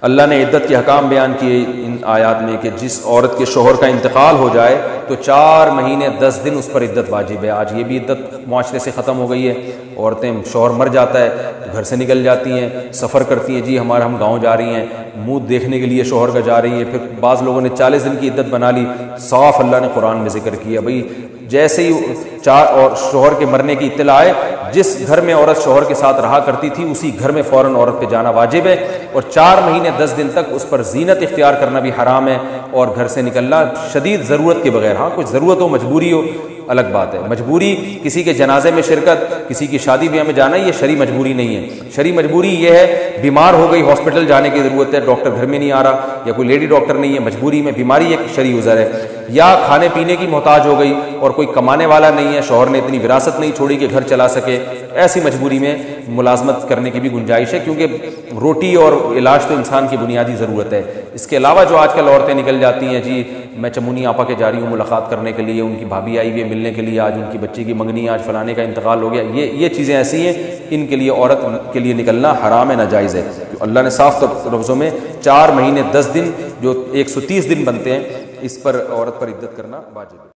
اللہ نے عدت کے حکام بیان کیے ان آیات میں کہ جس عورت کے شوہر کا انتقال ہو جائے تو 4 مہینے 10 دن اس پر عدت واجب ہے۔ آج یہ بھی عدت معاشرے سے ختم ہو گئی ہے، عورتیں شوہر مر جاتا ہے تو گھر سے نکل جاتی ہیں، سفر کرتی ہیں، جی ہم گاؤں جا رہی ہیں، منہ دیکھنے کے لیے شوہر کا جا رہی ہیں، پھر بعض لوگوں نے 40 دن کی عدت بنا لی۔ صاف اللہ نے قرآن میں ذکر کیا بھئی جیسے ہی اور شوہر کے مرنے کی اطلاع آئے، جس گھر میں عورت شوہر کے ساتھ رہا کرتی تھی اسی گھر میں فوراً عورت پہ جانا واجب ہے، اور 4 مہینے 10 دن تک اس پر زینت اختیار کرنا بھی حرام ہے، اور گھر سے نکلنا شدید ضرورت کے بغیر، ہاں کچھ ضرورت ہو مجبوری ہو الگ بات ہے۔ مجبوری کسی کے جنازے میں شرکت، کسی کی شادی بیاہ میں جانا، یہ شرعی مجبوری نہیں ہے۔ شرعی مجبوری یہ ہے بیمار ہو گئی، ہاسپٹل جانے کی ضرورت ہے، ڈاکٹر گھر میں نہیں آ رہا، یا کوئی لیڈی ڈاکٹر نہیں ہے، مجبوری میں بیماری ایک شرعی عذر ہے، یا کھانے پینے کی محتاج ہو گئی اور کوئی کمانے والا نہیں ہے، شوہر نے اتنی وراثت نہیں چھوڑی کہ گھر چلا سکے، ایسی مجبوری میں ملازمت کرنے کی بھی گنجائش ہے، کیونکہ روٹی اور علاج تو انسان کی بنیادی ضرورت ہے۔ اس کے علاوہ جو آج کل عورتیں نکل جاتی ہیں، جی میں چمونی آپا کے جا رہی ہوں ملاقات کرنے کے لیے، ان کی بھابھی آئی ہوئی ہے ملنے کے لیے، آج ان کی بچی کی منگنی، آج فلانے کا انتقال ہو گیا، یہ چیزیں ایسی ہیں، ان کے لیے عورت کے لیے نکلنا حرام ہے، ناجائز ہے۔ اللہ نے صاف لفظوں میں 4 مہینے 10 دن جو 130 دن بنتے ہیں، اس پر عورت پر عدت کرنا واجب ہے۔